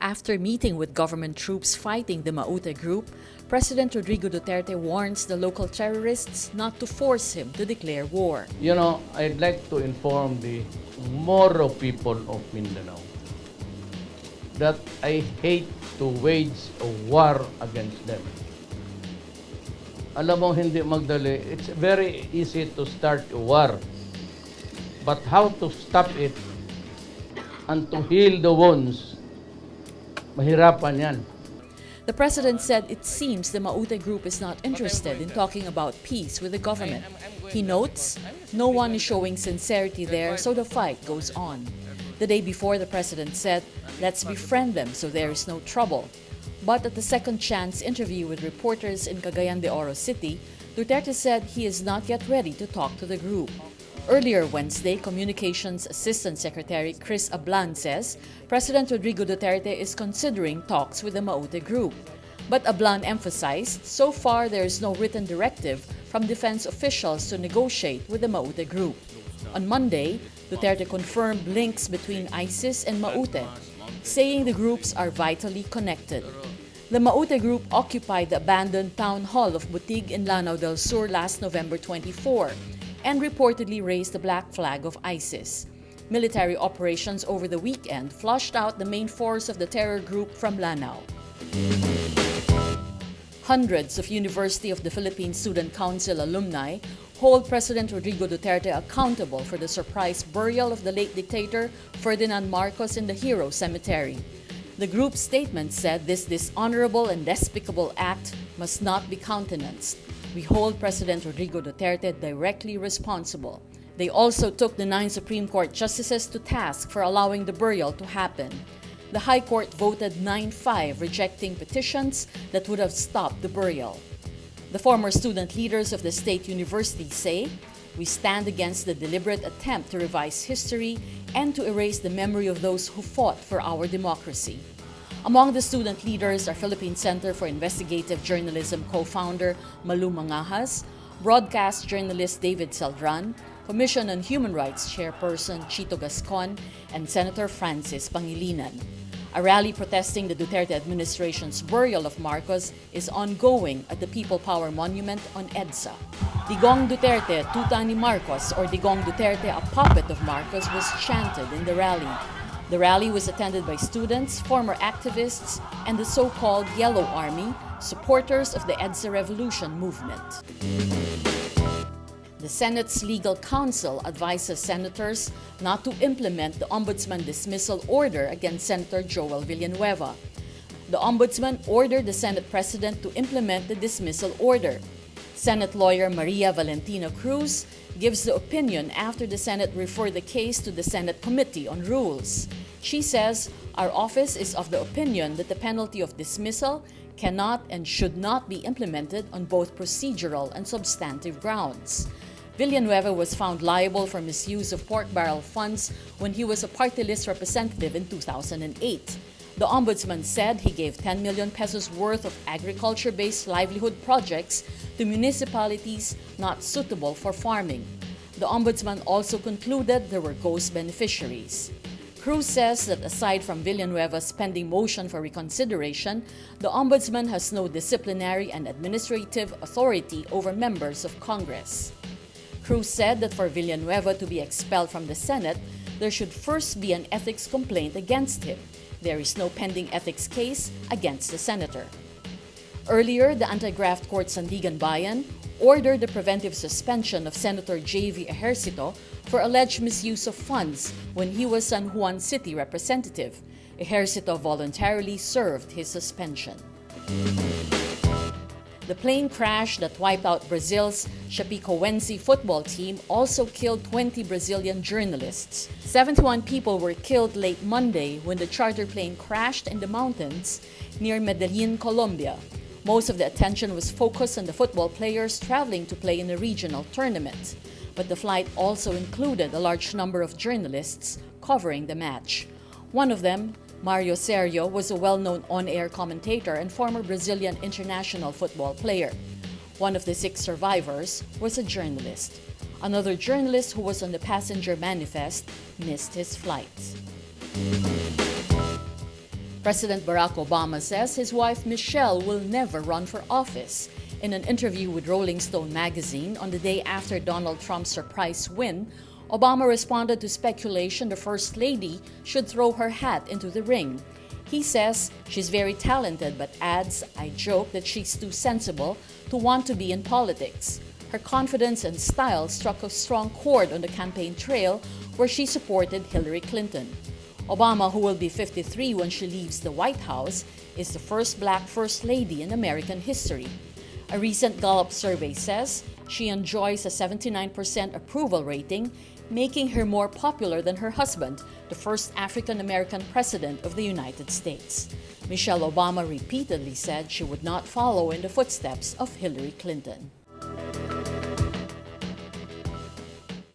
After meeting with government troops fighting the Maute group, President Rodrigo Duterte warns the local terrorists not to force him to declare war. I'd like to inform the Moro people of Mindanao that I hate to wage a war against them. Alam mo, hindi magdali. It's very easy to start a war. But how to stop it and to heal the wounds, mahirapan yan. The president said it seems the Maute group is not interested in talking about peace with the government. He notes, no one is showing sincerity there, so the fight goes on. The day before, the president said, let's befriend them so there is no trouble. But at the second chance interview with reporters in Cagayan de Oro City, Duterte said he is not yet ready to talk to the group. Earlier Wednesday, Communications Assistant Secretary Chris Ablan says President Rodrigo Duterte is considering talks with the Maute group. But Ablan emphasized so far there is no written directive from defense officials to negotiate with the Maute group. On Monday, Duterte confirmed links between ISIS and Maute, saying the groups are vitally connected. The Maute group occupied the abandoned town hall of Butig in Lanao del Sur last November 24 and reportedly raised the black flag of ISIS. Military operations over the weekend flushed out the main force of the terror group from Lanao. Hundreds of University of the Philippines Student Council alumni hold President Rodrigo Duterte accountable for the surprise burial of the late dictator Ferdinand Marcos in the Hero Cemetery. The group's statement said this dishonorable and despicable act must not be countenanced. We hold President Rodrigo Duterte directly responsible. They also took the 9 Supreme Court justices to task for allowing the burial to happen. The High Court voted 9-5, rejecting petitions that would have stopped the burial. The former student leaders of the state university say, we stand against the deliberate attempt to revise history and to erase the memory of those who fought for our democracy. Among the student leaders are Philippine Center for Investigative Journalism co-founder Malu Mangahas, broadcast journalist David Celdran, Commission on Human Rights Chairperson Chito Gascon, and Senator Francis Pangilinan. A rally protesting the Duterte administration's burial of Marcos is ongoing at the People Power Monument on EDSA. Digong Duterte, tuta ni Marcos, or Digong Duterte, a puppet of Marcos, was chanted in the rally. The rally was attended by students, former activists, and the so-called Yellow Army, supporters of the EDSA Revolution movement. The Senate's Legal Counsel advises senators not to implement the Ombudsman dismissal order against Senator Joel Villanueva. The Ombudsman ordered the Senate President to implement the dismissal order. Senate lawyer Maria Valentina Cruz gives the opinion after the Senate referred the case to the Senate Committee on Rules. She says, our office is of the opinion that the penalty of dismissal cannot and should not be implemented on both procedural and substantive grounds. Villanueva was found liable for misuse of pork barrel funds when he was a party list representative in 2008. The Ombudsman said he gave 10 million pesos worth of agriculture-based livelihood projects to municipalities not suitable for farming. The Ombudsman also concluded there were ghost beneficiaries. Cruz says that aside from Villanueva's pending motion for reconsideration, the Ombudsman has no disciplinary and administrative authority over members of Congress. Cruz said that for Villanueva to be expelled from the Senate, there should first be an ethics complaint against him. There is no pending ethics case against the senator. Earlier, the Anti-Graft Court Sandigan Bayan ordered the preventive suspension of Senator J.V. Ejercito for alleged misuse of funds when he was San Juan City representative. Ejercito voluntarily served his suspension. The plane crash that wiped out Brazil's Chapecoense football team also killed 20 Brazilian journalists. 71 people were killed late Monday when the charter plane crashed in the mountains near Medellin, Colombia. Most of the attention was focused on the football players traveling to play in a regional tournament, but the flight also included a large number of journalists covering the match. One of them, Mario Serio, was a well-known on-air commentator and former Brazilian international football player. One of the 6 survivors was a journalist. Another journalist who was on the passenger manifest missed his flight. President Barack Obama says his wife Michelle will never run for office. In an interview with Rolling Stone magazine on the day after Donald Trump's surprise win, Obama responded to speculation the First Lady should throw her hat into the ring. He says she's very talented but adds, "I joke that she's too sensible to want to be in politics." Her confidence and style struck a strong chord on the campaign trail where she supported Hillary Clinton. Obama, who will be 53 when she leaves the White House, is the first Black First Lady in American history. A recent Gallup survey says she enjoys a 79% approval rating, making her more popular than her husband, the first African-American president of the United States. Michelle Obama repeatedly said she would not follow in the footsteps of Hillary Clinton.